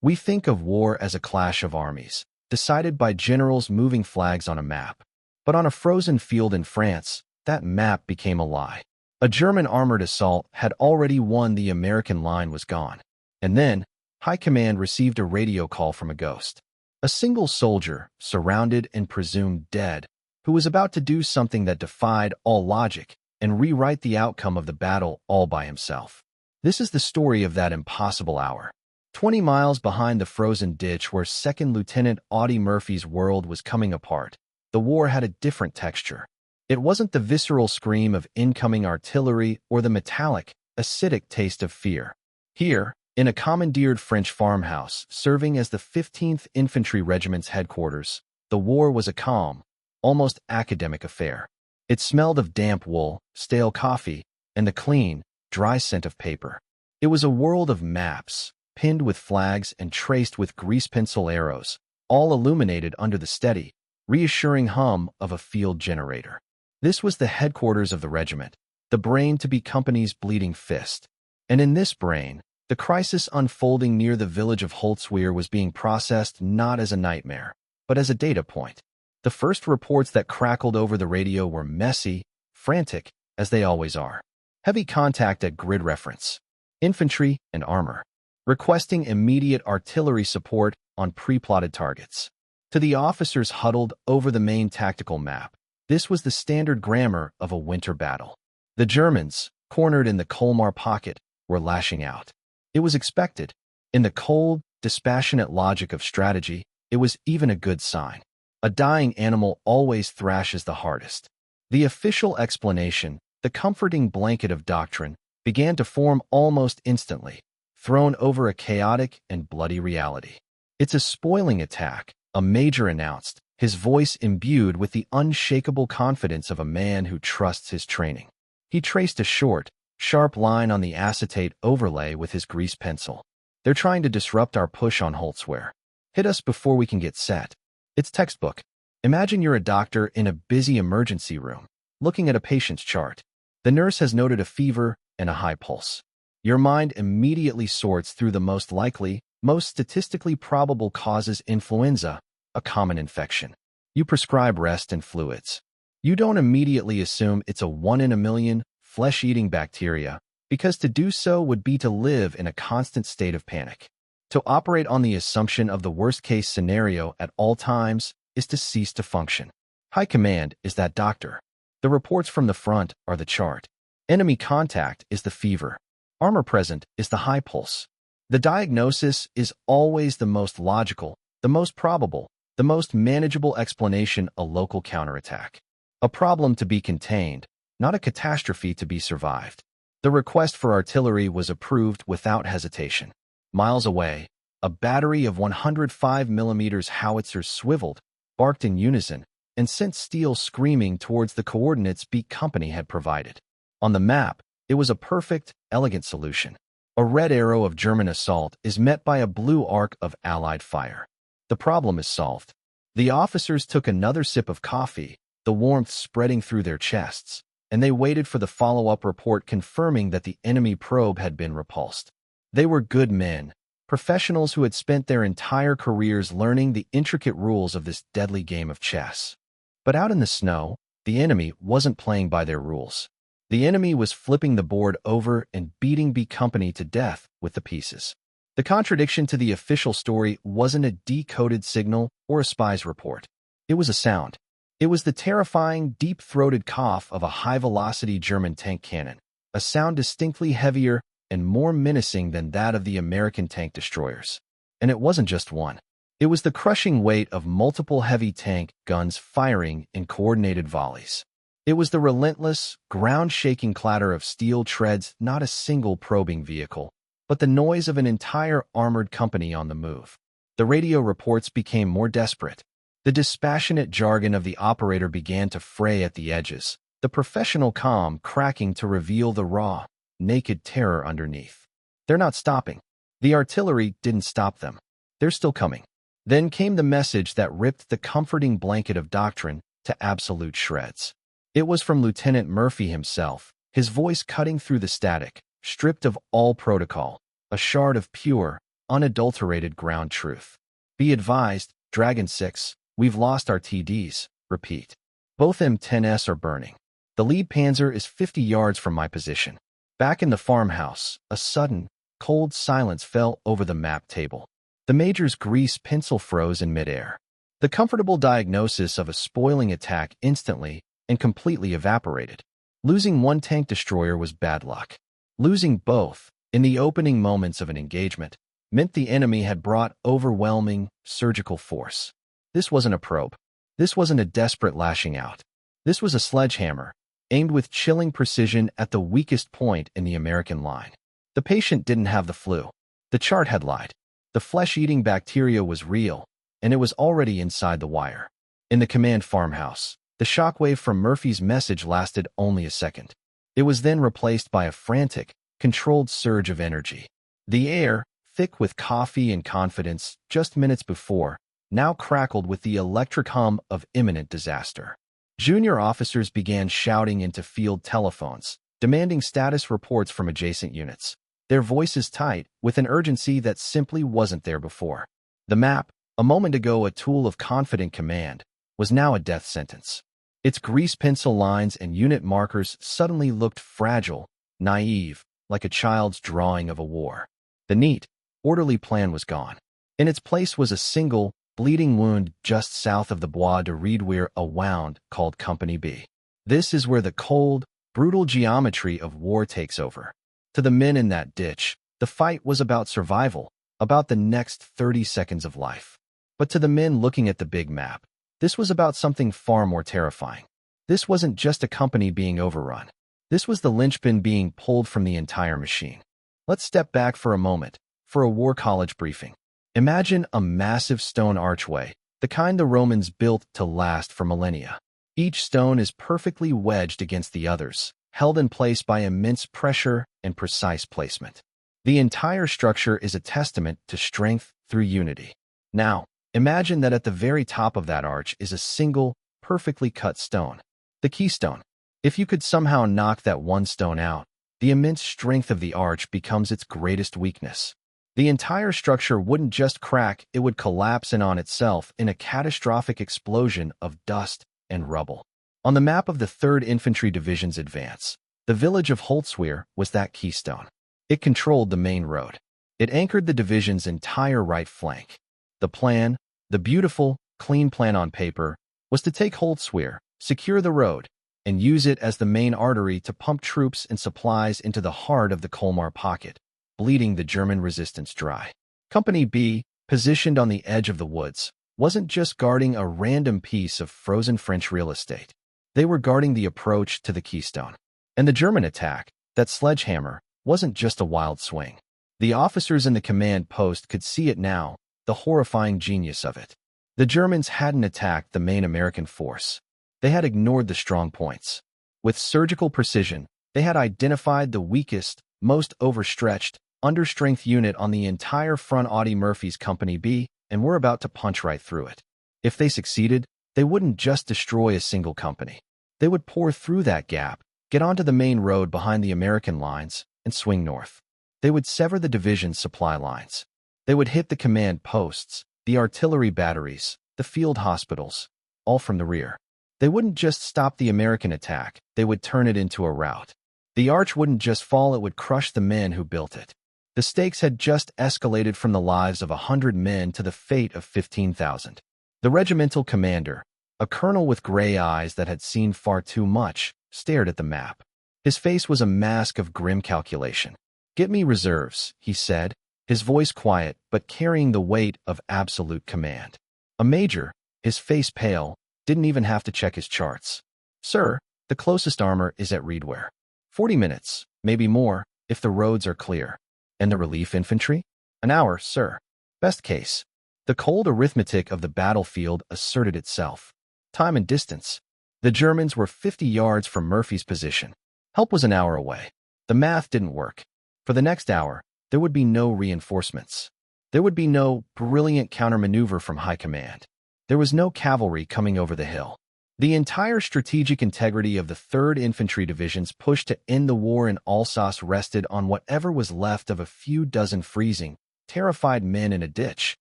We think of war as a clash of armies, decided by generals moving flags on a map. But on a frozen field in France, that map became a lie. A German armored assault had already won, the American line was gone. And then, High Command received a radio call from a ghost. A single soldier, surrounded and presumed dead, who was about to do something that defied all logic and rewrite the outcome of the battle all by himself. This is the story of that impossible hour. 20 miles behind the frozen ditch where Second Lieutenant Audie Murphy's world was coming apart, the war had a different texture. It wasn't the visceral scream of incoming artillery or the metallic, acidic taste of fear. Here, in a commandeered French farmhouse serving as the 15th Infantry Regiment's headquarters, the war was a calm, almost academic affair. It smelled of damp wool, stale coffee, and the clean, dry scent of paper. It was a world of maps, pinned with flags and traced with grease pencil arrows, all illuminated under the steady, reassuring hum of a field generator. This was the headquarters of the regiment, the brain to be company's bleeding fist. And in this brain, the crisis unfolding near the village of Holtzwehr was being processed not as a nightmare, but as a data point. The first reports that crackled over the radio were messy, frantic, as they always are. Heavy contact at grid reference. Infantry and armor. Requesting immediate artillery support on pre-plotted targets. To the officers huddled over the main tactical map, this was the standard grammar of a winter battle. The Germans, cornered in the Colmar pocket, were lashing out. It was expected. In the cold, dispassionate logic of strategy, it was even a good sign. A dying animal always thrashes the hardest. The official explanation, the comforting blanket of doctrine, began to form almost instantly, thrown over a chaotic and bloody reality. It's a spoiling attack, a major announced, his voice imbued with the unshakable confidence of a man who trusts his training. He traced a short, sharp line on the acetate overlay with his grease pencil. They're trying to disrupt our push on Holtzwehr. Hit us before we can get set. It's textbook. Imagine you're a doctor in a busy emergency room, looking at a patient's chart. The nurse has noted a fever and a high pulse. Your mind immediately sorts through the most likely, most statistically probable causes: influenza, a common infection. You prescribe rest and fluids. You don't immediately assume it's a 1 in a million flesh-eating bacteria, because to do so would be to live in a constant state of panic. To operate on the assumption of the worst-case scenario at all times is to cease to function. High Command is that doctor. The reports from the front are the chart. Enemy contact is the fever. Armor present is the high pulse. The diagnosis is always the most logical, the most probable, the most manageable explanation: a local counterattack. A problem to be contained, not a catastrophe to be survived. The request for artillery was approved without hesitation. Miles away, a battery of 105mm howitzers swiveled, barked in unison, and sent steel screaming towards the coordinates B Company had provided. On the map, it was a perfect, elegant solution. A red arrow of German assault is met by a blue arc of Allied fire. The problem is solved. The officers took another sip of coffee, the warmth spreading through their chests, and they waited for the follow-up report confirming that the enemy probe had been repulsed. They were good men, professionals who had spent their entire careers learning the intricate rules of this deadly game of chess. But out in the snow, the enemy wasn't playing by their rules. The enemy was flipping the board over and beating B Company to death with the pieces. The contradiction to the official story wasn't a decoded signal or a spy's report. It was a sound. It was the terrifying, deep-throated cough of a high-velocity German tank cannon, a sound distinctly heavier and more menacing than that of the American tank destroyers. And it wasn't just one. It was the crushing weight of multiple heavy tank guns firing in coordinated volleys. It was the relentless, ground-shaking clatter of steel treads, not a single probing vehicle, but the noise of an entire armored company on the move. The radio reports became more desperate. The dispassionate jargon of the operator began to fray at the edges, the professional calm cracking to reveal the raw, naked terror underneath. They're not stopping. The artillery didn't stop them. They're still coming. Then came the message that ripped the comforting blanket of doctrine to absolute shreds. It was from Lieutenant Murphy himself, his voice cutting through the static, stripped of all protocol, a shard of pure, unadulterated ground truth. Be advised, Dragon 6, we've lost our TDs. Repeat. Both M10s are burning. The lead Panzer is 50 yards from my position. Back in the farmhouse, a sudden, cold silence fell over the map table. The Major's grease pencil froze in midair. The comfortable diagnosis of a spoiling attack instantly and completely evaporated. Losing one tank destroyer was bad luck. Losing both, in the opening moments of an engagement, meant the enemy had brought overwhelming, surgical force. This wasn't a probe. This wasn't a desperate lashing out. This was a sledgehammer, aimed with chilling precision at the weakest point in the American line. The patient didn't have the flu. The chart had lied. The flesh-eating bacteria was real, and it was already inside the wire. In the command farmhouse, the shockwave from Murphy's message lasted only a second. It was then replaced by a frantic, controlled surge of energy. The air, thick with coffee and confidence just minutes before, now crackled with the electric hum of imminent disaster. Junior officers began shouting into field telephones, demanding status reports from adjacent units, their voices tight with an urgency that simply wasn't there before. The map, a moment ago a tool of confident command, was now a death sentence. Its grease pencil lines and unit markers suddenly looked fragile, naive, like a child's drawing of a war. The neat, orderly plan was gone. In its place was a single, bleeding wound just south of the Bois de Redouire, a wound called Company B. This is where the cold, brutal geometry of war takes over. To the men in that ditch, the fight was about survival, about the next 30 seconds of life. But to the men looking at the big map, this was about something far more terrifying. This wasn't just a company being overrun. This was the linchpin being pulled from the entire machine. Let's step back for a moment, for a war college briefing. Imagine a massive stone archway, the kind the Romans built to last for millennia. Each stone is perfectly wedged against the others, held in place by immense pressure and precise placement. The entire structure is a testament to strength through unity. Now, imagine that at the very top of that arch is a single, perfectly cut stone. The keystone. If you could somehow knock that one stone out, the immense strength of the arch becomes its greatest weakness. The entire structure wouldn't just crack, it would collapse in on itself in a catastrophic explosion of dust and rubble. On the map of the 3rd Infantry Division's advance, the village of Holzwihr was that keystone. It controlled the main road. It anchored the division's entire right flank. The plan, the beautiful, clean plan on paper, was to take Holzwihr, secure the road, and use it as the main artery to pump troops and supplies into the heart of the Colmar pocket, bleeding the German resistance dry. Company B, positioned on the edge of the woods, wasn't just guarding a random piece of frozen French real estate. They were guarding the approach to the keystone. And the German attack, that sledgehammer, wasn't just a wild swing. The officers in the command post could see it now, the horrifying genius of it. The Germans hadn't attacked the main American force. They had ignored the strong points. With surgical precision, they had identified the weakest, most overstretched, understrength unit on the entire front. Audie Murphy's Company B, and were about to punch right through it. If they succeeded, they wouldn't just destroy a single company. They would pour through that gap, get onto the main road behind the American lines, and swing north. They would sever the division's supply lines. They would hit the command posts, the artillery batteries, the field hospitals, all from the rear. They wouldn't just stop the American attack, they would turn it into a rout. The arch wouldn't just fall, it would crush the men who built it. The stakes had just escalated from the lives of 100 men to the fate of 15,000. The regimental commander, a colonel with gray eyes that had seen far too much, stared at the map. His face was a mask of grim calculation. "Get me reserves," he said, his voice quiet but carrying the weight of absolute command. A major, his face pale, didn't even have to check his charts. "Sir, the closest armor is at Redouire. 40 minutes, maybe more, if the roads are clear. And the relief infantry? An hour, sir. Best case." The cold arithmetic of the battlefield asserted itself. Time and distance. The Germans were 50 yards from Murphy's position. Help was an hour away. The math didn't work. For the next hour, there would be no reinforcements. There would be no brilliant countermaneuver from high command. There was no cavalry coming over the hill. The entire strategic integrity of the 3rd Infantry Division's push to end the war in Alsace rested on whatever was left of a few dozen freezing, terrified men in a ditch,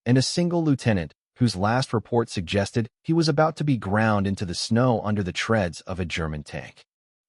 and a single lieutenant whose last report suggested he was about to be ground into the snow under the treads of a German tank.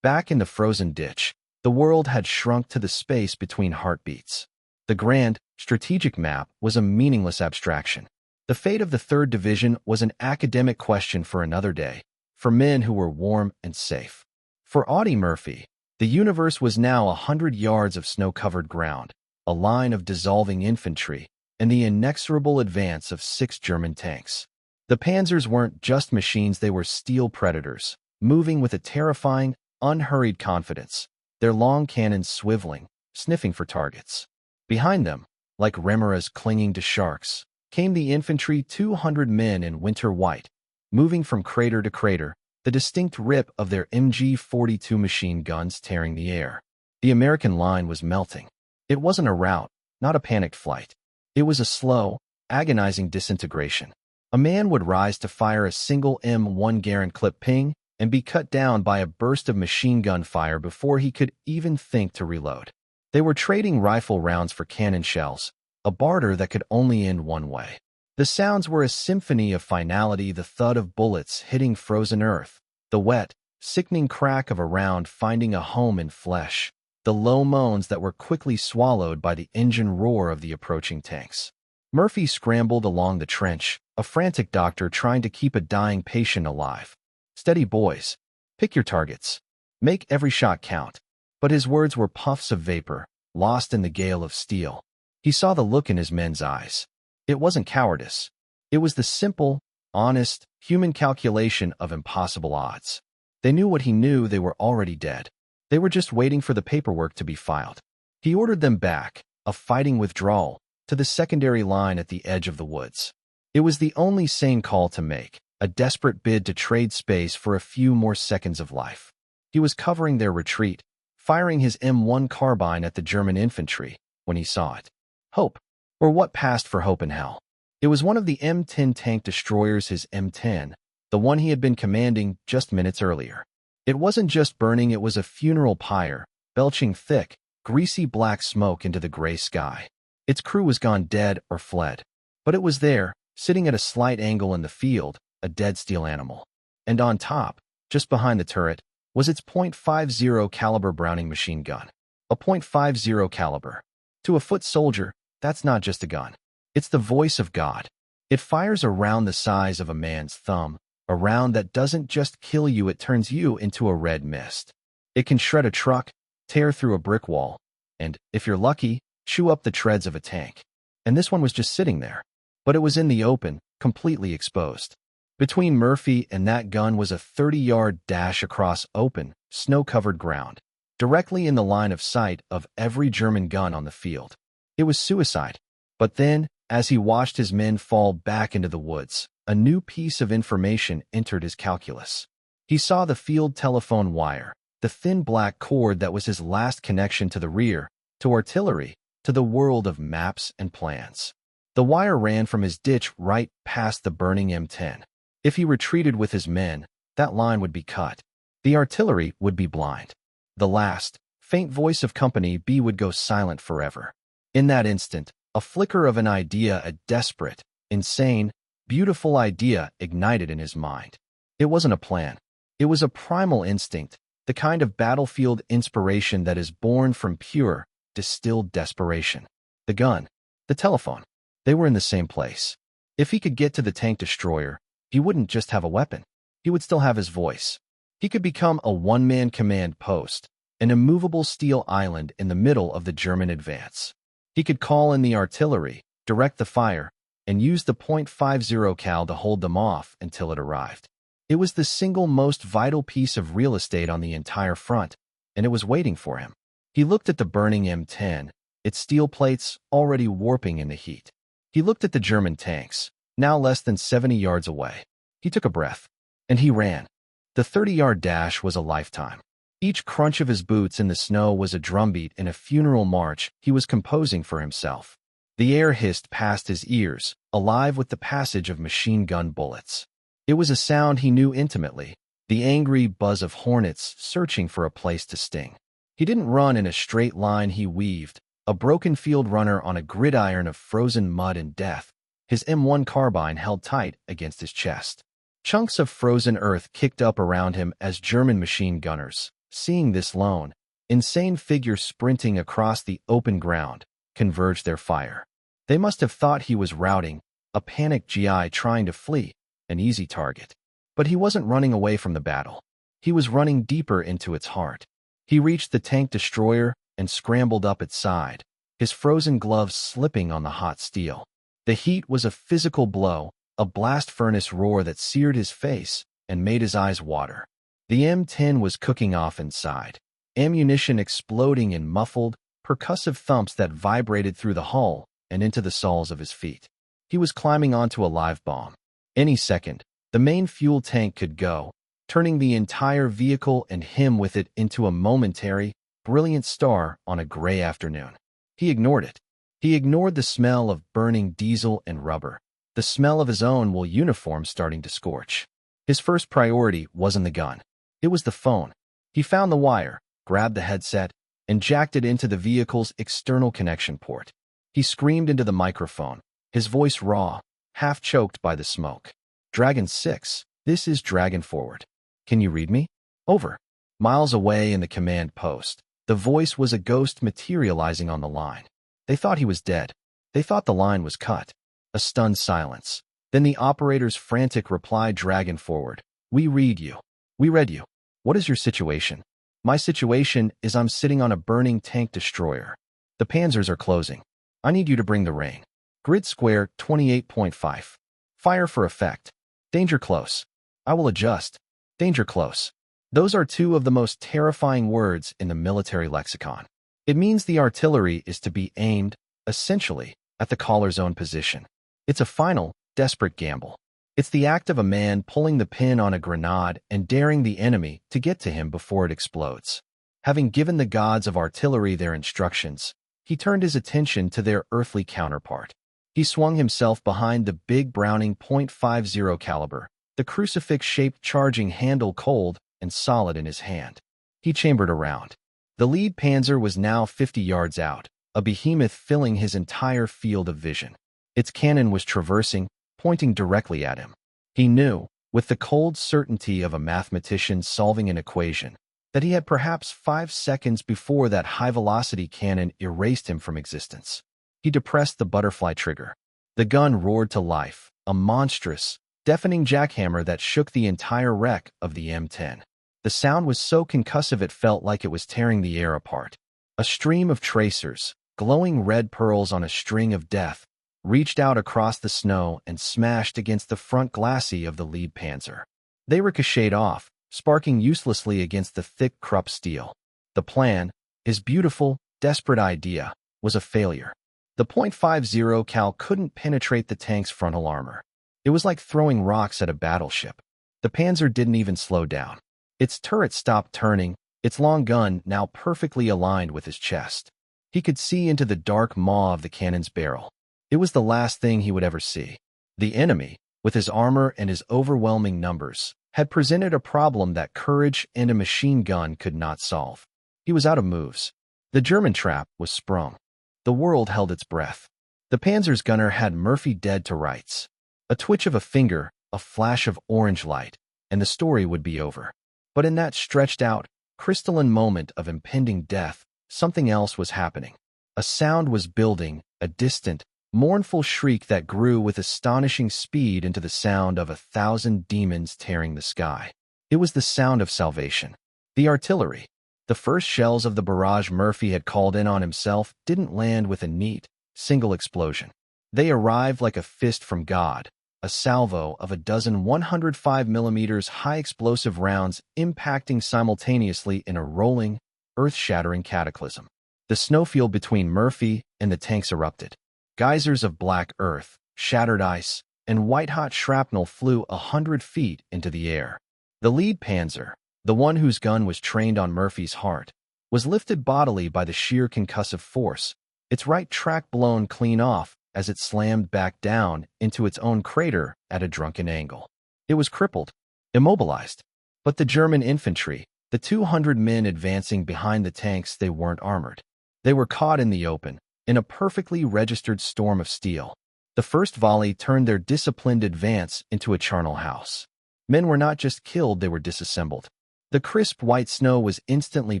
Back in the frozen ditch, the world had shrunk to the space between heartbeats. The grand, strategic map was a meaningless abstraction. The fate of the 3rd Division was an academic question for another day, for men who were warm and safe. For Audie Murphy, the universe was now 100 yards of snow-covered ground, a line of dissolving infantry, and the inexorable advance of 6 German tanks. The Panzers weren't just machines, they were steel predators, moving with a terrifying, unhurried confidence, their long cannons swiveling, sniffing for targets. Behind them, like remoras clinging to sharks, came the infantry, 200 men in winter white, moving from crater to crater, the distinct rip of their MG-42 machine guns tearing the air. The American line was melting. It wasn't a rout, not a panicked flight. It was a slow, agonizing disintegration. A man would rise to fire a single M1 Garand clip ping and be cut down by a burst of machine gun fire before he could even think to reload. They were trading rifle rounds for cannon shells, a barter that could only end one way. The sounds were a symphony of finality, the thud of bullets hitting frozen earth, the wet, sickening crack of a round finding a home in flesh, the low moans that were quickly swallowed by the engine roar of the approaching tanks. Murphy scrambled along the trench, a frantic doctor trying to keep a dying patient alive. "Steady, boys. Pick your targets. Make every shot count." But his words were puffs of vapor, lost in the gale of steel. He saw the look in his men's eyes. It wasn't cowardice. It was the simple, honest, human calculation of impossible odds. They knew what he knew: they were already dead. They were just waiting for the paperwork to be filed. He ordered them back, a fighting withdrawal, to the secondary line at the edge of the woods. It was the only sane call to make, a desperate bid to trade space for a few more seconds of life. He was covering their retreat, firing his M1 carbine at the German infantry, when he saw it. Hope. Or what passed for hope in hell. It was one of the M10 tank destroyers, his M10, the one he had been commanding just minutes earlier. It wasn't just burning, it was a funeral pyre, belching thick, greasy black smoke into the gray sky. Its crew was gone, dead or fled. But it was there, sitting at a slight angle in the field, a dead steel animal. And on top, just behind the turret, was its .50 caliber Browning machine gun. A .50 caliber. To a foot soldier, that's not just a gun. It's the voice of God. It fires a round the size of a man's thumb, a round that doesn't just kill you, it turns you into a red mist. It can shred a truck, tear through a brick wall, and, if you're lucky, chew up the treads of a tank. And this one was just sitting there. But it was in the open, completely exposed. Between Murphy and that gun was a 30-yard dash across open, snow-covered ground, directly in the line of sight of every German gun on the field. It was suicide. But then, as he watched his men fall back into the woods, a new piece of information entered his calculus. He saw the field telephone wire, the thin black cord that was his last connection to the rear, to artillery, to the world of maps and plans. The wire ran from his ditch right past the burning M10. If he retreated with his men, that line would be cut. The artillery would be blind. The last, faint voice of Company B would go silent forever. In that instant, a flicker of an idea, a desperate, insane, beautiful idea ignited in his mind. It wasn't a plan. It was a primal instinct, the kind of battlefield inspiration that is born from pure, distilled desperation. The gun, the telephone, they were in the same place. If he could get to the tank destroyer, he wouldn't just have a weapon. He would still have his voice. He could become a one-man command post, an immovable steel island in the middle of the German advance. He could call in the artillery, direct the fire, and use the .50 cal to hold them off until it arrived. It was the single most vital piece of real estate on the entire front, and it was waiting for him. He looked at the burning M10, its steel plates already warping in the heat. He looked at the German tanks, now less than 70 yards away. He took a breath, and he ran. The 30-yard dash was a lifetime. Each crunch of his boots in the snow was a drumbeat in a funeral march he was composing for himself. The air hissed past his ears, alive with the passage of machine gun bullets. It was a sound he knew intimately, the angry buzz of hornets searching for a place to sting. He didn't run in a straight line, he weaved, a broken field runner on a gridiron of frozen mud and death, his M1 carbine held tight against his chest. Chunks of frozen earth kicked up around him as German machine gunners, seeing this lone, insane figure sprinting across the open ground, converged their fire. They must have thought he was routing, a panicked GI trying to flee, an easy target. But he wasn't running away from the battle. He was running deeper into its heart. He reached the tank destroyer and scrambled up its side, his frozen gloves slipping on the hot steel. The heat was a physical blow, a blast furnace roar that seared his face and made his eyes water. The M10 was cooking off inside, ammunition exploding in muffled, percussive thumps that vibrated through the hull and into the soles of his feet. He was climbing onto a live bomb. Any second, the main fuel tank could go, turning the entire vehicle and him with it into a momentary, brilliant star on a gray afternoon. He ignored it. He ignored the smell of burning diesel and rubber, the smell of his own wool uniform starting to scorch. His first priority wasn't the gun. It was the phone. He found the wire, grabbed the headset, and jacked it into the vehicle's external connection port. He screamed into the microphone, his voice raw, half choked by the smoke. Dragon 6, this is Dragon Forward. Can you read me? Over. Miles away in the command post, the voice was a ghost materializing on the line. They thought he was dead. They thought the line was cut. A stunned silence. Then the operator's frantic reply, Dragon Forward. We read you. We read you. What is your situation? My situation is I'm sitting on a burning tank destroyer. The Panzers are closing. I need you to bring the rain. Grid square 28.5. Fire for effect. Danger close. I will adjust. Danger close. Those are two of the most terrifying words in the military lexicon. It means the artillery is to be aimed, essentially, at the caller's own position. It's a final, desperate gamble. It's the act of a man pulling the pin on a grenade and daring the enemy to get to him before it explodes. Having given the gods of artillery their instructions, he turned his attention to their earthly counterpart. He swung himself behind the big Browning .50 caliber, the crucifix-shaped charging handle cold and solid in his hand. He chambered around. The lead Panzer was now 50 yards out, a behemoth filling his entire field of vision. Its cannon was traversing, pointing directly at him. He knew, with the cold certainty of a mathematician solving an equation, that he had perhaps 5 seconds before that high-velocity cannon erased him from existence. He depressed the butterfly trigger. The gun roared to life, a monstrous, deafening jackhammer that shook the entire wreck of the M10. The sound was so concussive it felt like it was tearing the air apart. A stream of tracers, glowing red pearls on a string of death, reached out across the snow and smashed against the front glacis of the lead Panzer. They ricocheted off, sparking uselessly against the thick Krupp steel. The plan, his beautiful, desperate idea, was a failure. The .50 cal couldn't penetrate the tank's frontal armor. It was like throwing rocks at a battleship. The Panzer didn't even slow down. Its turret stopped turning, its long gun now perfectly aligned with his chest. He could see into the dark maw of the cannon's barrel. It was the last thing he would ever see. The enemy, with his armor and his overwhelming numbers, had presented a problem that courage and a machine gun could not solve. He was out of moves. The German trap was sprung. The world held its breath. The Panzer's gunner had Murphy dead to rights. A twitch of a finger, a flash of orange light, and the story would be over. But in that stretched out, crystalline moment of impending death, something else was happening. A sound was building, a distant, mournful shriek that grew with astonishing speed into the sound of 1,000 demons tearing the sky. It was the sound of salvation. The artillery, the first shells of the barrage Murphy had called in on himself, didn't land with a neat, single explosion. They arrived like a fist from God, a salvo of a dozen 105mm high-explosive rounds impacting simultaneously in a rolling, earth-shattering cataclysm. The snowfield between Murphy and the tanks erupted. Geysers of black earth, shattered ice, and white-hot shrapnel flew 100 feet into the air. The lead Panzer, the one whose gun was trained on Murphy's heart, was lifted bodily by the sheer concussive force, its right track blown clean off as it slammed back down into its own crater at a drunken angle. It was crippled, immobilized. But the German infantry, the 200 men advancing behind the tanks, they weren't armored. They were caught in the open, in a perfectly registered storm of steel. The first volley turned their disciplined advance into a charnel house. Men were not just killed, they were disassembled. The crisp white snow was instantly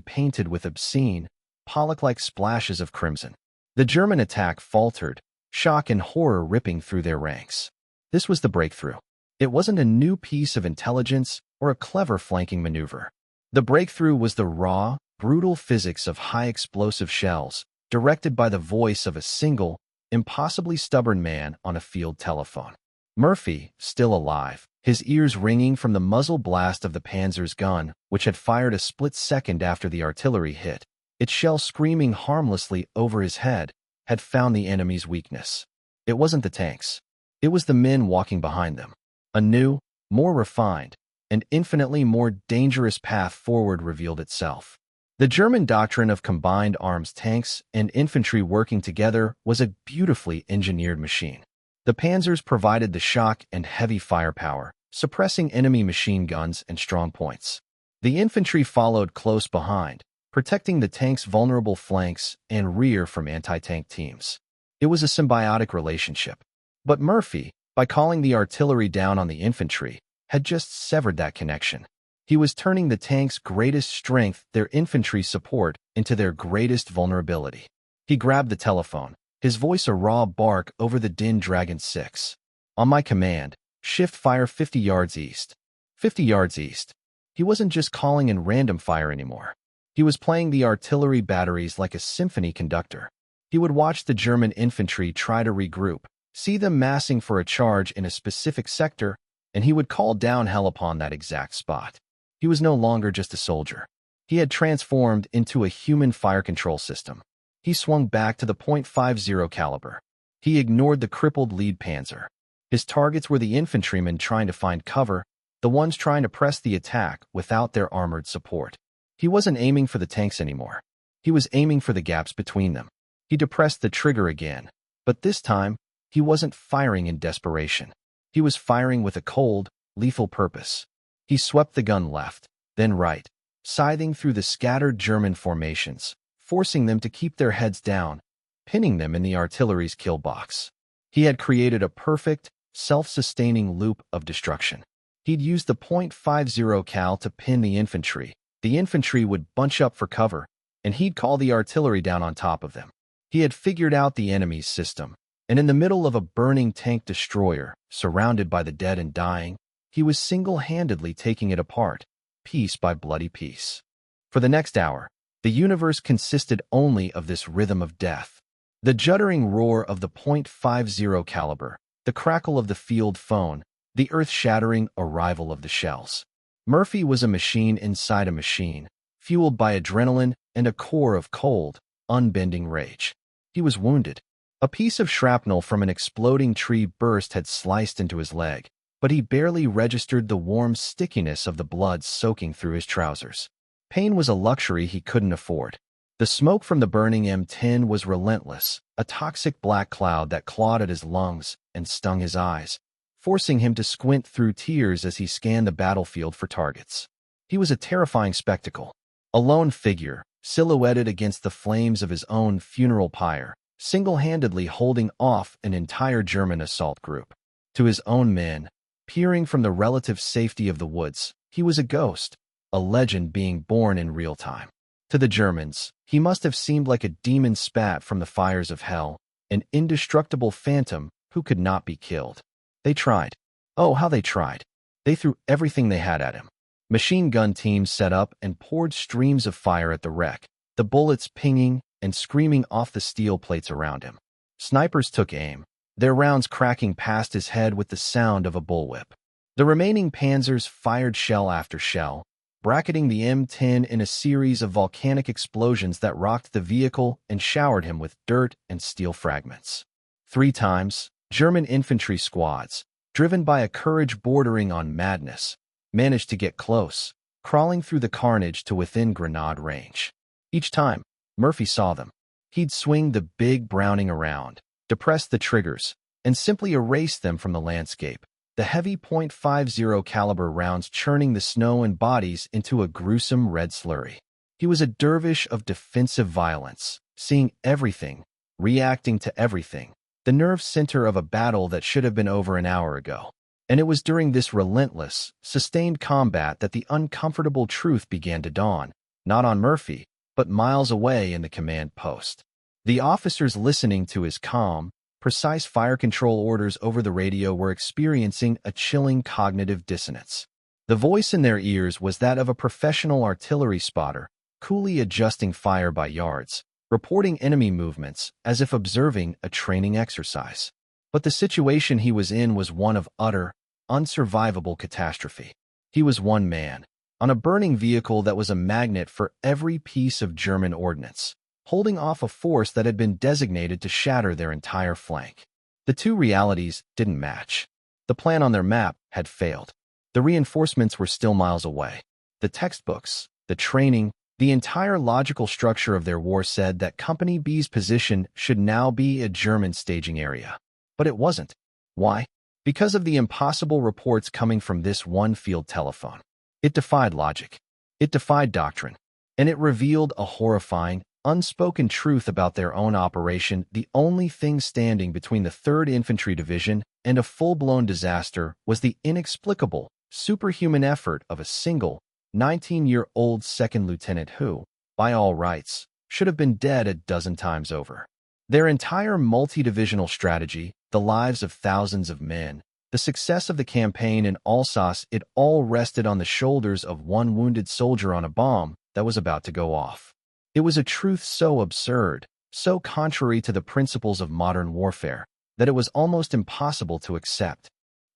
painted with obscene, pollock-like splashes of crimson. The German attack faltered, shock and horror ripping through their ranks. This was the breakthrough. It wasn't a new piece of intelligence or a clever flanking maneuver. The breakthrough was the raw, brutal physics of high-explosive shells, directed by the voice of a single, impossibly stubborn man on a field telephone. Murphy, still alive, his ears ringing from the muzzle blast of the Panzer's gun, which had fired a split second after the artillery hit, its shell screaming harmlessly over his head, had found the enemy's weakness. It wasn't the tanks. It was the men walking behind them. A new, more refined, and infinitely more dangerous path forward revealed itself. The German doctrine of combined arms, tanks and infantry working together, was a beautifully engineered machine. The Panzers provided the shock and heavy firepower, suppressing enemy machine guns and strong points. The infantry followed close behind, protecting the tank's vulnerable flanks and rear from anti-tank teams. It was a symbiotic relationship. But Murphy, by calling the artillery down on the infantry, had just severed that connection. He was turning the tank's greatest strength, their infantry support, into their greatest vulnerability. He grabbed the telephone, his voice a raw bark over the din. Dragon 6. On my command, shift fire 50 yards east. 50 yards east. He wasn't just calling in random fire anymore. He was playing the artillery batteries like a symphony conductor. He would watch the German infantry try to regroup, see them massing for a charge in a specific sector, and he would call down hell upon that exact spot. He was no longer just a soldier. He had transformed into a human fire control system. He swung back to the .50 caliber. He ignored the crippled lead Panzer. His targets were the infantrymen trying to find cover, the ones trying to press the attack without their armored support. He wasn't aiming for the tanks anymore. He was aiming for the gaps between them. He depressed the trigger again, but this time, he wasn't firing in desperation. He was firing with a cold, lethal purpose. He swept the gun left, then right, scything through the scattered German formations, forcing them to keep their heads down, pinning them in the artillery's kill box. He had created a perfect, self-sustaining loop of destruction. He'd used the .50 cal to pin the infantry. The infantry would bunch up for cover, and he'd call the artillery down on top of them. He had figured out the enemy's system, and in the middle of a burning tank destroyer, surrounded by the dead and dying, he was single-handedly taking it apart, piece by bloody piece. For the next hour, the universe consisted only of this rhythm of death. The juddering roar of the .50 caliber, the crackle of the field phone, the earth-shattering arrival of the shells. Murphy was a machine inside a machine, fueled by adrenaline and a core of cold, unbending rage. He was wounded. A piece of shrapnel from an exploding tree burst had sliced into his leg, but he barely registered the warm stickiness of the blood soaking through his trousers. Pain was a luxury he couldn't afford. The smoke from the burning M10 was relentless, a toxic black cloud that clawed at his lungs and stung his eyes, forcing him to squint through tears as he scanned the battlefield for targets. He was a terrifying spectacle. A lone figure, silhouetted against the flames of his own funeral pyre, single-handedly holding off an entire German assault group. To his own men, peering from the relative safety of the woods, he was a ghost, a legend being born in real time. To the Germans, he must have seemed like a demon spat from the fires of hell, an indestructible phantom who could not be killed. They tried. Oh, how they tried. They threw everything they had at him. Machine gun teams set up and poured streams of fire at the wreck, the bullets pinging and screaming off the steel plates around him. Snipers took aim, their rounds cracking past his head with the sound of a bullwhip. The remaining Panzers fired shell after shell, bracketing the M10 in a series of volcanic explosions that rocked the vehicle and showered him with dirt and steel fragments. 3 times, German infantry squads, driven by a courage bordering on madness, managed to get close, crawling through the carnage to within grenade range. Each time, Murphy saw them. He'd swing the big Browning around, depress the triggers, and simply erase them from the landscape, the heavy .50 caliber rounds churning the snow and bodies into a gruesome red slurry. He was a dervish of defensive violence, seeing everything, reacting to everything, the nerve center of a battle that should have been over an hour ago. And it was during this relentless, sustained combat that the uncomfortable truth began to dawn, not on Murphy, but miles away in the command post. The officers listening to his calm, precise fire control orders over the radio were experiencing a chilling cognitive dissonance. The voice in their ears was that of a professional artillery spotter, coolly adjusting fire by yards, reporting enemy movements as if observing a training exercise. But the situation he was in was one of utter, unsurvivable catastrophe. He was one man, on a burning vehicle that was a magnet for every piece of German ordnance, holding off a force that had been designated to shatter their entire flank. The two realities didn't match. The plan on their map had failed. The reinforcements were still miles away. The textbooks, the training, the entire logical structure of their war said that Company B's position should now be a German staging area. But it wasn't. Why? Because of the impossible reports coming from this one field telephone. It defied logic. It defied doctrine. And it revealed a horrifying, unspoken truth about their own operation. The only thing standing between the 3rd Infantry Division and a full-blown disaster was the inexplicable, superhuman effort of a single, 19-year-old second lieutenant who, by all rights, should have been dead a dozen times over. Their entire multi-divisional strategy, the lives of thousands of men, the success of the campaign in Alsace, it all rested on the shoulders of one wounded soldier on a bomb that was about to go off. It was a truth so absurd, so contrary to the principles of modern warfare, that it was almost impossible to accept.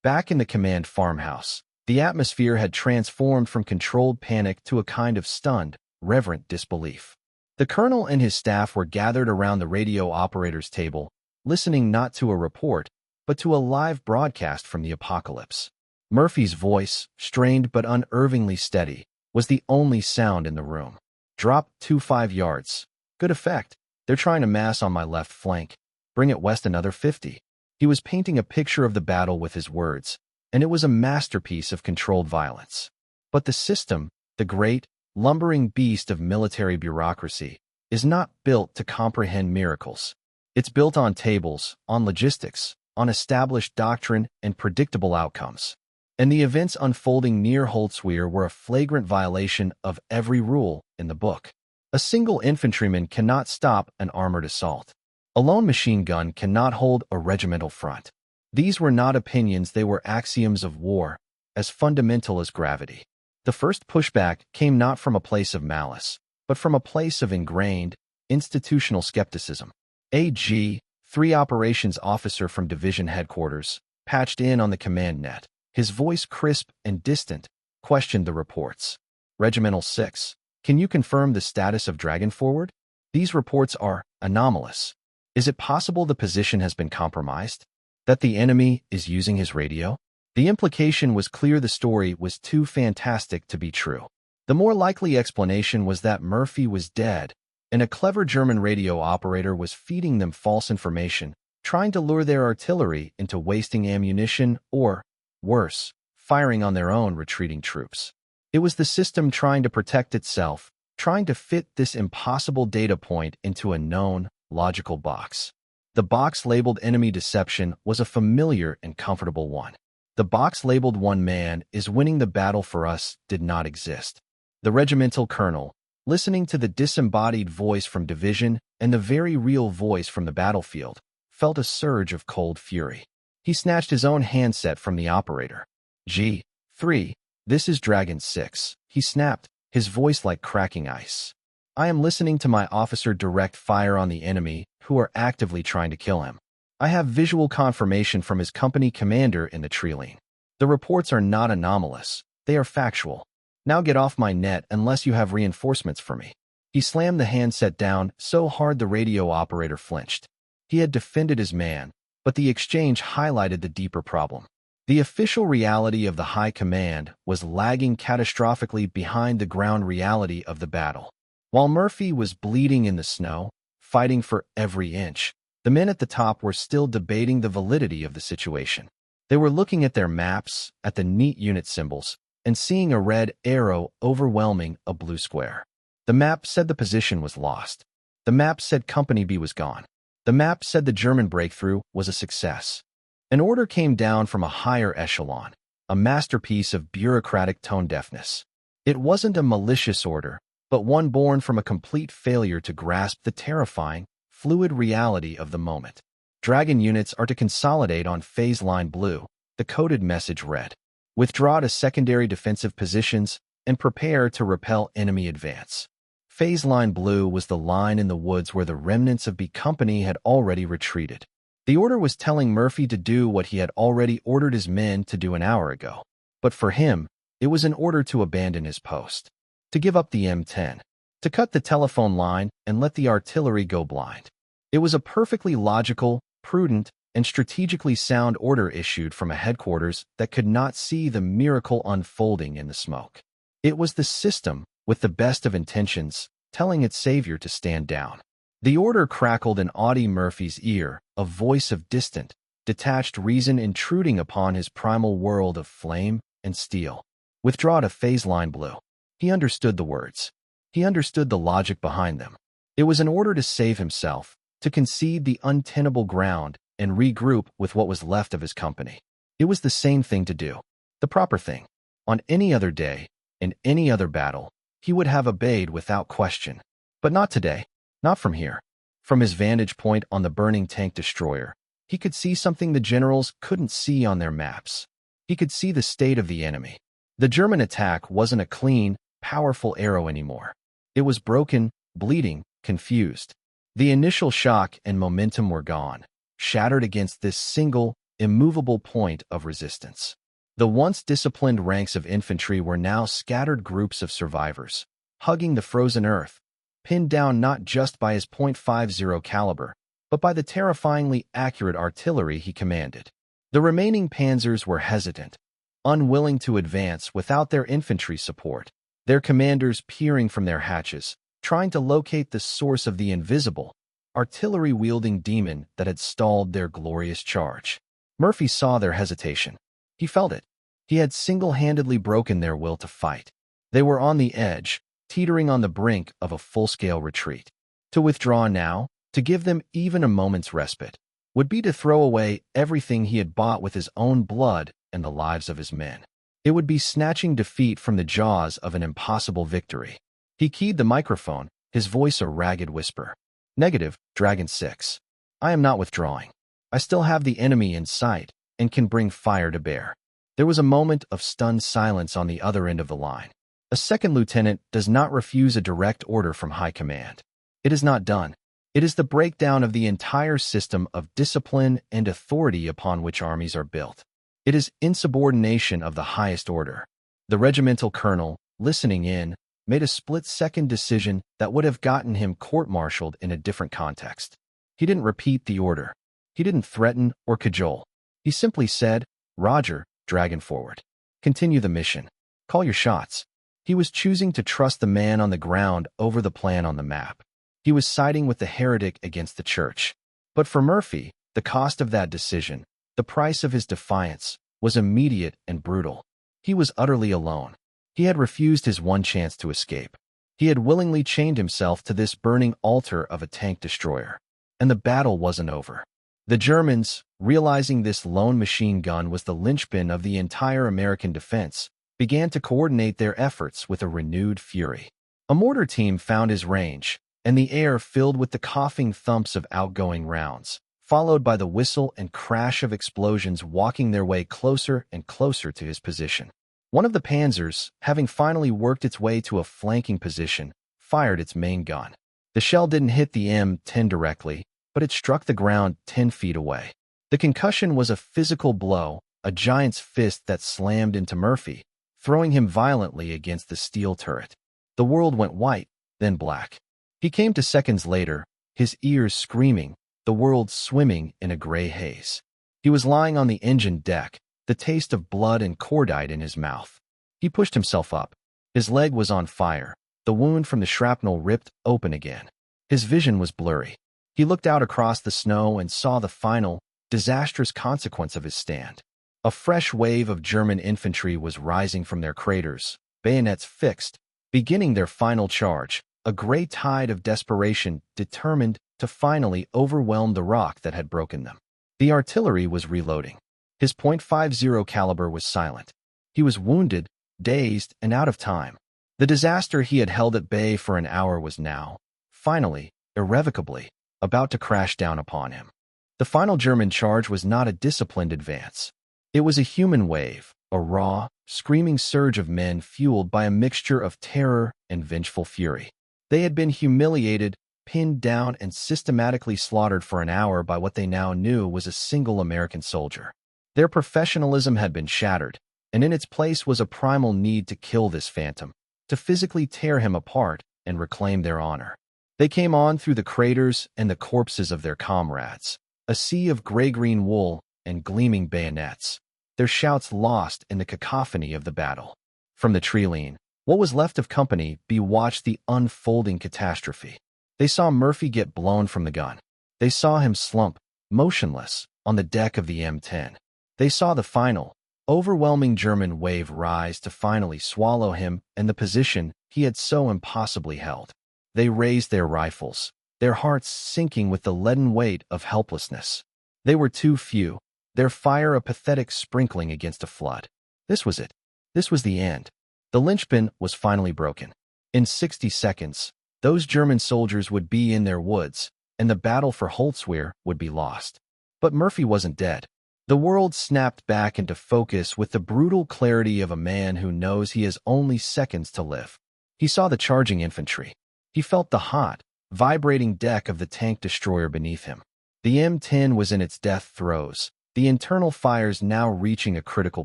Back in the command farmhouse, the atmosphere had transformed from controlled panic to a kind of stunned, reverent disbelief. The colonel and his staff were gathered around the radio operator's table, listening not to a report, but to a live broadcast from the apocalypse. Murphy's voice, strained but unervingly steady, was the only sound in the room. Drop 25 yards. Good effect. They're trying to mass on my left flank. Bring it west another 50. He was painting a picture of the battle with his words, and it was a masterpiece of controlled violence. But the system, the great, lumbering beast of military bureaucracy, is not built to comprehend miracles. It's built on tables, on logistics, on established doctrine and predictable outcomes. And the events unfolding near Holzwihr were a flagrant violation of every rule in the book. A single infantryman cannot stop an armored assault. A lone machine gun cannot hold a regimental front. These were not opinions, they were axioms of war, as fundamental as gravity. The first pushback came not from a place of malice, but from a place of ingrained, institutional skepticism. A.G., 3 operations officer from division headquarters, patched in on the command net. His voice crisp and distant, questioned the reports. Regimental 6, can you confirm the status of Dragon Forward? These reports are anomalous. Is it possible the position has been compromised? That the enemy is using his radio? The implication was clear, the story was too fantastic to be true. The more likely explanation was that Murphy was dead, and a clever German radio operator was feeding them false information, trying to lure their artillery into wasting ammunition or, worse, firing on their own retreating troops. It was the system trying to protect itself, trying to fit this impossible data point into a known, logical box. The box labeled enemy deception was a familiar and comfortable one. The box labeled one man is winning the battle for us did not exist. The regimental colonel, listening to the disembodied voice from division and the very real voice from the battlefield, felt a surge of cold fury. He snatched his own handset from the operator. G3, this is Dragon 6, he snapped, his voice like cracking ice. I am listening to my officer direct fire on the enemy who are actively trying to kill him. I have visual confirmation from his company commander in the Treeline. The reports are not anomalous, they are factual. Now get off my net unless you have reinforcements for me. He slammed the handset down so hard the radio operator flinched. He had defended his man, but the exchange highlighted the deeper problem. The official reality of the high command was lagging catastrophically behind the ground reality of the battle. While Murphy was bleeding in the snow, fighting for every inch, the men at the top were still debating the validity of the situation. They were looking at their maps, at the neat unit symbols, and seeing a red arrow overwhelming a blue square. The map said the position was lost. The map said Company B was gone. The map said the German breakthrough was a success. An order came down from a higher echelon, a masterpiece of bureaucratic tone-deafness. It wasn't a malicious order, but one born from a complete failure to grasp the terrifying, fluid reality of the moment. Dragon units are to consolidate on phase line blue, the coded message read. Withdraw to secondary defensive positions and prepare to repel enemy advance. Phase line blue was the line in the woods where the remnants of B Company had already retreated. The order was telling Murphy to do what he had already ordered his men to do an hour ago. But for him, it was an order to abandon his post, to give up the M10, to cut the telephone line and let the artillery go blind. It was a perfectly logical, prudent, and strategically sound order issued from a headquarters that could not see the miracle unfolding in the smoke. It was the system, with the best of intentions, telling its savior to stand down. The order crackled in Audie Murphy's ear, a voice of distant, detached reason intruding upon his primal world of flame and steel. Withdraw to phase line blue. He understood the words. He understood the logic behind them. It was an order to save himself, to concede the untenable ground and regroup with what was left of his company. It was the sane thing to do, the proper thing. On any other day, in any other battle, he would have obeyed without question. But not today. Not from here. From his vantage point on the burning tank destroyer, he could see something the generals couldn't see on their maps. He could see the state of the enemy. The German attack wasn't a clean, powerful arrow anymore. It was broken, bleeding, confused. The initial shock and momentum were gone, shattered against this single, immovable point of resistance. The once disciplined ranks of infantry were now scattered groups of survivors, hugging the frozen earth, pinned down not just by his .50 caliber, but by the terrifyingly accurate artillery he commanded. The remaining panzers were hesitant, unwilling to advance without their infantry support, their commanders peering from their hatches, trying to locate the source of the invisible, artillery-wielding demon that had stalled their glorious charge. Murphy saw their hesitation. He felt it. He had single-handedly broken their will to fight. They were on the edge, teetering on the brink of a full-scale retreat. To withdraw now, to give them even a moment's respite, would be to throw away everything he had bought with his own blood and the lives of his men. It would be snatching defeat from the jaws of an impossible victory. He keyed the microphone, his voice a ragged whisper. Negative, Dragon 6. I am not withdrawing. I still have the enemy in sight and can bring fire to bear. There was a moment of stunned silence on the other end of the line. A second lieutenant does not refuse a direct order from high command. It is not done. It is the breakdown of the entire system of discipline and authority upon which armies are built. It is insubordination of the highest order. The regimental colonel, listening in, made a split-second decision that would have gotten him court-martialed in a different context. He didn't repeat the order. He didn't threaten or cajole. He simply said, "Roger, Dragon forward. Continue the mission. Call your shots." He was choosing to trust the man on the ground over the plan on the map. He was siding with the heretic against the church. But for Murphy, the cost of that decision, the price of his defiance, was immediate and brutal. He was utterly alone. He had refused his one chance to escape. He had willingly chained himself to this burning altar of a tank destroyer. And the battle wasn't over. The Germans, realizing this lone machine gun was the linchpin of the entire American defense, began to coordinate their efforts with a renewed fury. A mortar team found his range, and the air filled with the coughing thumps of outgoing rounds, followed by the whistle and crash of explosions walking their way closer and closer to his position. One of the panzers, having finally worked its way to a flanking position, fired its main gun. The shell didn't hit the M10 directly, but it struck the ground 10 feet away. The concussion was a physical blow, a giant's fist that slammed into Murphy, throwing him violently against the steel turret. The world went white, then black. He came to seconds later, his ears screaming, the world swimming in a gray haze. He was lying on the engine deck, the taste of blood and cordite in his mouth. He pushed himself up. His leg was on fire, the wound from the shrapnel ripped open again. His vision was blurry. He looked out across the snow and saw the final, disastrous consequence of his stand. A fresh wave of German infantry was rising from their craters, bayonets fixed, beginning their final charge, a gray tide of desperation determined to finally overwhelm the rock that had broken them. The artillery was reloading. His .50 caliber was silent. He was wounded, dazed, and out of time. The disaster he had held at bay for an hour was now, finally, irrevocably, about to crash down upon him. The final German charge was not a disciplined advance. It was a human wave, a raw, screaming surge of men fueled by a mixture of terror and vengeful fury. They had been humiliated, pinned down, and systematically slaughtered for an hour by what they now knew was a single American soldier. Their professionalism had been shattered, and in its place was a primal need to kill this phantom, to physically tear him apart and reclaim their honor. They came on through the craters and the corpses of their comrades, a sea of gray-green wool and gleaming bayonets, their shouts lost in the cacophony of the battle. From the tree-line, what was left of Company B watched the unfolding catastrophe. They saw Murphy get blown from the gun. They saw him slump, motionless, on the deck of the M10. They saw the final, overwhelming German wave rise to finally swallow him and the position he had so impossibly held. They raised their rifles, their hearts sinking with the leaden weight of helplessness. They were too few, their fire a pathetic sprinkling against a flood. This was it. This was the end. The linchpin was finally broken. In 60 seconds, those German soldiers would be in their woods, and the battle for Holzwehr would be lost. But Murphy wasn't dead. The world snapped back into focus with the brutal clarity of a man who knows he has only seconds to live. He saw the charging infantry. He felt the hot, vibrating deck of the tank destroyer beneath him. The M10 was in its death throes, the internal fires now reaching a critical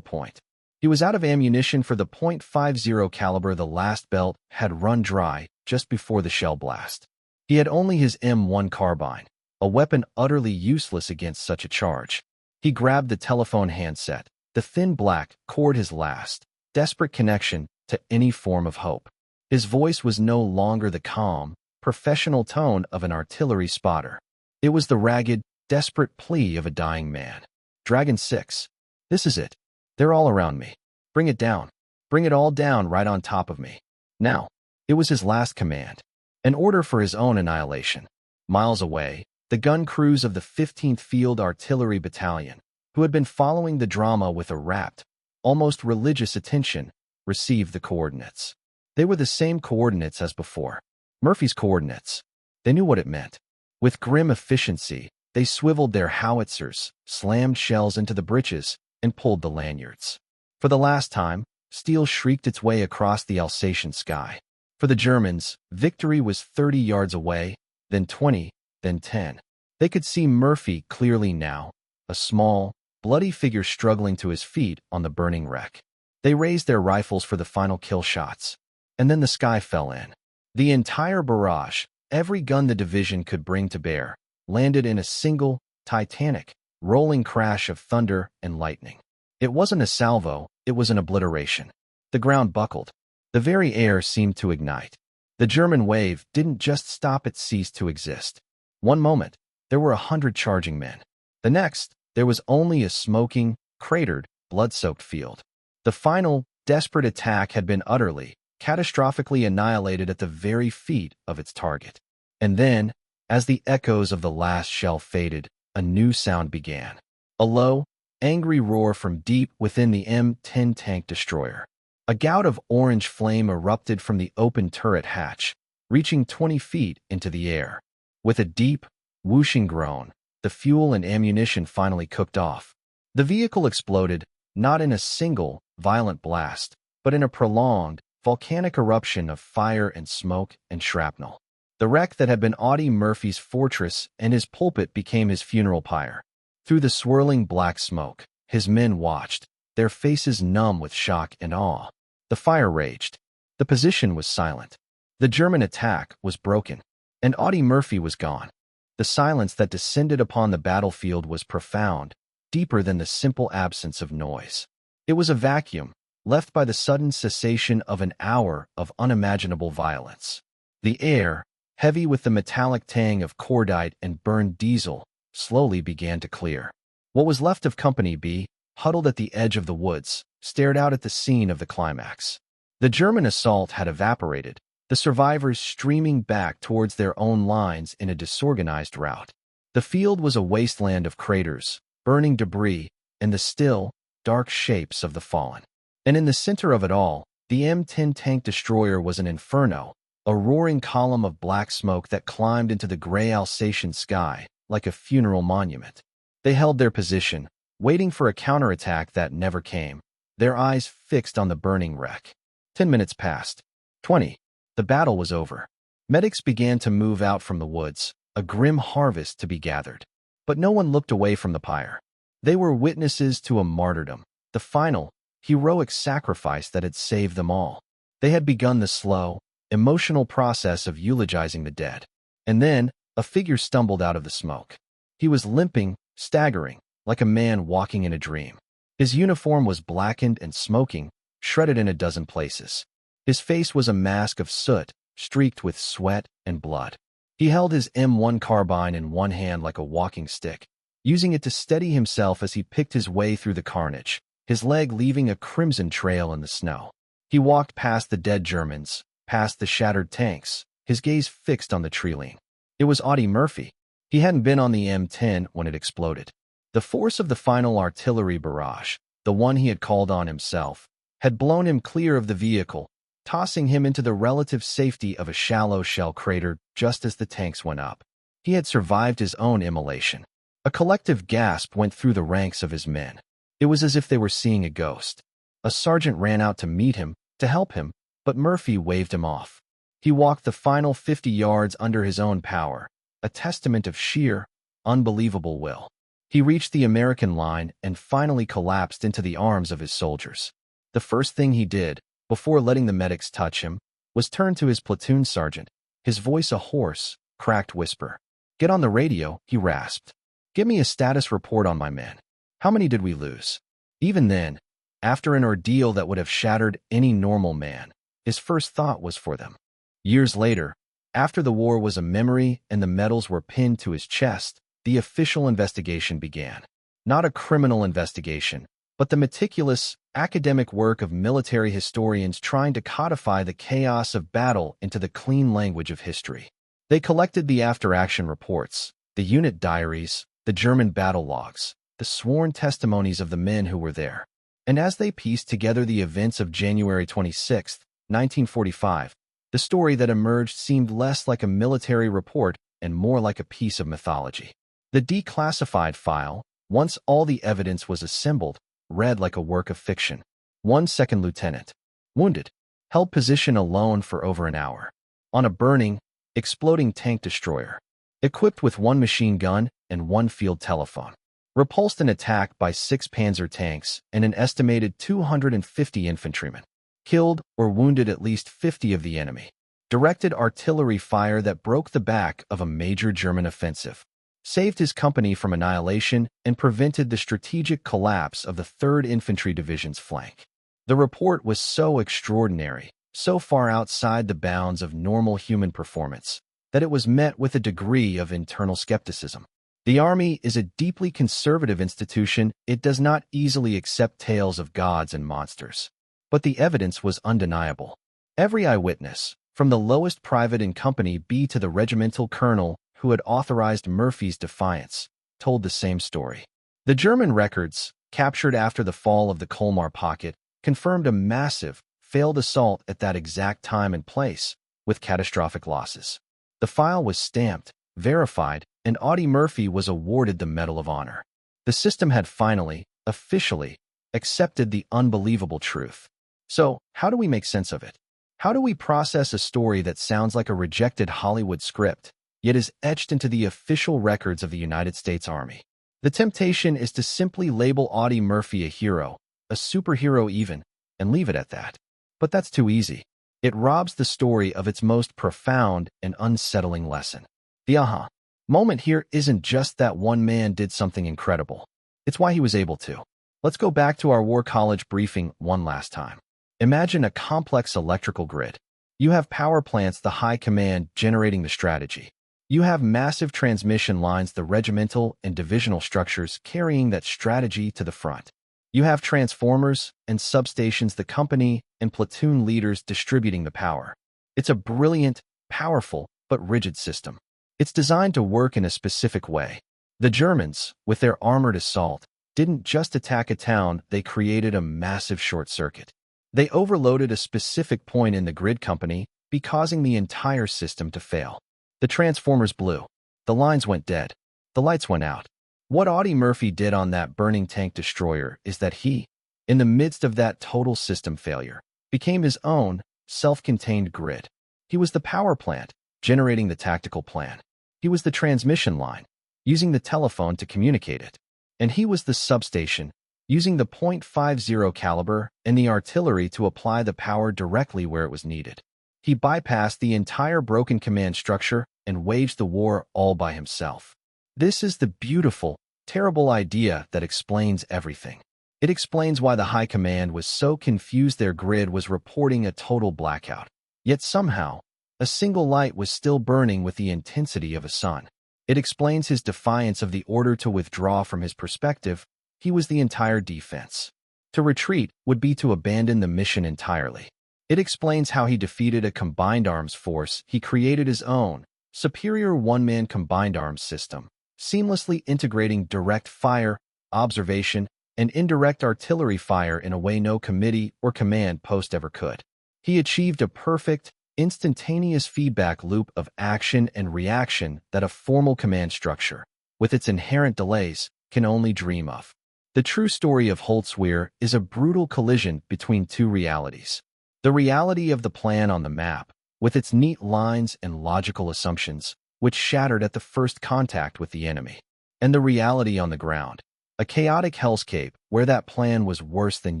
point. He was out of ammunition for the .50 caliber. The last belt had run dry just before the shell blast. He had only his M1 carbine, a weapon utterly useless against such a charge. He grabbed the telephone handset. The thin black cord his last, desperate connection to any form of hope. His voice was no longer the calm, professional tone of an artillery spotter. It was the ragged, desperate plea of a dying man. Dragon 6. This is it. They're all around me. Bring it down. Bring it all down right on top of me. Now. It was his last command. An order for his own annihilation. Miles away, the gun crews of the 15th Field Artillery Battalion, who had been following the drama with a rapt, almost religious attention, received the coordinates. They were the same coordinates as before. Murphy's coordinates. They knew what it meant. With grim efficiency, they swiveled their howitzers, slammed shells into the breeches, and pulled the lanyards. For the last time, steel shrieked its way across the Alsatian sky. For the Germans, victory was 30 yards away, then 20, then 10. They could see Murphy clearly now, a small, bloody figure struggling to his feet on the burning wreck. They raised their rifles for the final kill shots. And then the sky fell in. The entire barrage, every gun the division could bring to bear, landed in a single, titanic, rolling crash of thunder and lightning. It wasn't a salvo, it was an obliteration. The ground buckled. The very air seemed to ignite. The German wave didn't just stop, it ceased to exist. One moment, there were 100 charging men. The next, there was only a smoking, cratered, blood-soaked field. The final, desperate attack had been utterly, catastrophically annihilated at the very feet of its target. And then, as the echoes of the last shell faded, a new sound began. A low, angry roar from deep within the M10 tank destroyer. A gout of orange flame erupted from the open turret hatch, reaching 20 feet into the air. With a deep, whooshing groan, the fuel and ammunition finally cooked off. The vehicle exploded, not in a single, violent blast, but in a prolonged, volcanic eruption of fire and smoke and shrapnel. The wreck that had been Audie Murphy's fortress and his pulpit became his funeral pyre. Through the swirling black smoke, his men watched, their faces numb with shock and awe. The fire raged. The position was silent. The German attack was broken, and Audie Murphy was gone. The silence that descended upon the battlefield was profound, deeper than the simple absence of noise. It was a vacuum, left by the sudden cessation of an hour of unimaginable violence. The air, heavy with the metallic tang of cordite and burned diesel, slowly began to clear. What was left of Company B, huddled at the edge of the woods, stared out at the scene of the climax. The German assault had evaporated, the survivors streaming back towards their own lines in a disorganized rout. The field was a wasteland of craters, burning debris, and the still, dark shapes of the fallen. And in the center of it all, the M10 tank destroyer was an inferno, a roaring column of black smoke that climbed into the gray Alsatian sky like a funeral monument. They held their position, waiting for a counterattack that never came, their eyes fixed on the burning wreck. 10 minutes passed. 20. The battle was over. Medics began to move out from the woods, a grim harvest to be gathered. But no one looked away from the pyre. They were witnesses to a martyrdom, the final, heroic sacrifice that had saved them all. They had begun the slow, emotional process of eulogizing the dead. And then, a figure stumbled out of the smoke. He was limping, staggering, like a man walking in a dream. His uniform was blackened and smoking, shredded in a dozen places. His face was a mask of soot, streaked with sweat and blood. He held his M1 carbine in one hand like a walking stick, using it to steady himself as he picked his way through the carnage, his leg leaving a crimson trail in the snow. He walked past the dead Germans, past the shattered tanks, his gaze fixed on the tree-line. It was Audie Murphy. He hadn't been on the M10 when it exploded. The force of the final artillery barrage, the one he had called on himself, had blown him clear of the vehicle, tossing him into the relative safety of a shallow shell crater just as the tanks went up. He had survived his own immolation. A collective gasp went through the ranks of his men. It was as if they were seeing a ghost. A sergeant ran out to meet him, to help him, but Murphy waved him off. He walked the final 50 yards under his own power, a testament of sheer, unbelievable will. He reached the American line and finally collapsed into the arms of his soldiers. The first thing he did, before letting the medics touch him, was turn to his platoon sergeant, his voice a hoarse, cracked whisper. "Get on the radio," he rasped. "Give me a status report on my men. How many did we lose?" Even then, after an ordeal that would have shattered any normal man, his first thought was for them. Years later, after the war was a memory and the medals were pinned to his chest, the official investigation began. Not a criminal investigation, but the meticulous, academic work of military historians trying to codify the chaos of battle into the clean language of history. They collected the after-action reports, the unit diaries, the German battle logs, the sworn testimonies of the men who were there. And as they pieced together the events of January 26, 1945, the story that emerged seemed less like a military report and more like a piece of mythology. The declassified file, once all the evidence was assembled, read like a work of fiction. 1 second lieutenant, wounded, held position alone for over an hour, on a burning, exploding tank destroyer, equipped with 1 machine gun and 1 field telephone. Repulsed an attack by 6 Panzer tanks and an estimated 250 infantrymen. Killed or wounded at least 50 of the enemy. Directed artillery fire that broke the back of a major German offensive. Saved his company from annihilation and prevented the strategic collapse of the 3rd Infantry Division's flank. The report was so extraordinary, so far outside the bounds of normal human performance, that it was met with a degree of internal skepticism. The Army is a deeply conservative institution. It does not easily accept tales of gods and monsters. But the evidence was undeniable. Every eyewitness, from the lowest private in Company B to the regimental colonel who had authorized Murphy's defiance, told the same story. The German records, captured after the fall of the Colmar pocket, confirmed a massive, failed assault at that exact time and place, with catastrophic losses. The file was stamped, verified, and Audie Murphy was awarded the Medal of Honor. The system had finally, officially, accepted the unbelievable truth. So, how do we make sense of it? How do we process a story that sounds like a rejected Hollywood script, yet is etched into the official records of the United States Army? The temptation is to simply label Audie Murphy a hero, a superhero even, and leave it at that. But that's too easy. It robs the story of its most profound and unsettling lesson. The aha moment here isn't just that one man did something incredible. It's why he was able to. Let's go back to our War College briefing one last time. Imagine a complex electrical grid. You have power plants, the high command generating the strategy. You have massive transmission lines, the regimental and divisional structures carrying that strategy to the front. You have transformers and substations, the company and platoon leaders distributing the power. It's a brilliant, powerful, but rigid system. It's designed to work in a specific way. The Germans, with their armored assault, didn't just attack a town, they created a massive short circuit. They overloaded a specific point in the grid company, causing the entire system to fail. The transformers blew. The lines went dead. The lights went out. What Audie Murphy did on that burning tank destroyer is that he, in the midst of that total system failure, became his own, self-contained grid. He was the power plant, generating the tactical plan. He was the transmission line, using the telephone to communicate it. And he was the substation, using the .50 caliber and the artillery to apply the power directly where it was needed. He bypassed the entire broken command structure and waged the war all by himself. This is the beautiful, terrible idea that explains everything. It explains why the high command was so confused their grid was reporting a total blackout. Yet somehow, a single light was still burning with the intensity of a sun. It explains his defiance of the order to withdraw from his perspective. He was the entire defense. To retreat would be to abandon the mission entirely. It explains how he defeated a combined arms force. He created his own, superior one-man combined arms system, seamlessly integrating direct fire, observation, and indirect artillery fire in a way no committee or command post ever could. He achieved a perfect, instantaneous feedback loop of action and reaction that a formal command structure, with its inherent delays, can only dream of. The true story of Holtzwehr is a brutal collision between two realities. The reality of the plan on the map, with its neat lines and logical assumptions, which shattered at the first contact with the enemy. And the reality on the ground, a chaotic hellscape where that plan was worse than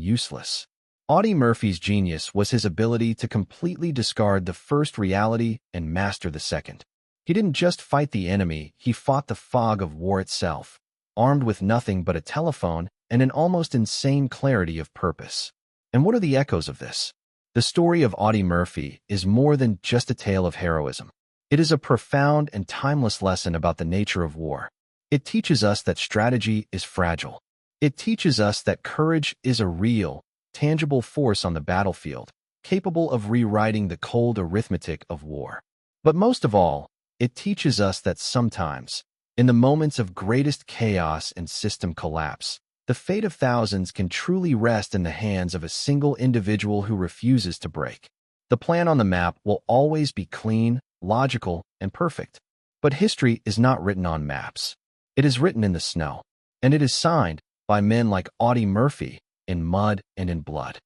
useless. Audie Murphy's genius was his ability to completely discard the first reality and master the second. He didn't just fight the enemy, he fought the fog of war itself, armed with nothing but a telephone and an almost insane clarity of purpose. And what are the echoes of this? The story of Audie Murphy is more than just a tale of heroism. It is a profound and timeless lesson about the nature of war. It teaches us that strategy is fragile. It teaches us that courage is a real, tangible force on the battlefield, capable of rewriting the cold arithmetic of war. But most of all, it teaches us that sometimes, in the moments of greatest chaos and system collapse, the fate of thousands can truly rest in the hands of a single individual who refuses to break. The plan on the map will always be clean, logical, and perfect. But history is not written on maps. It is written in the snow, and it is signed by men like Audie Murphy in mud and in blood.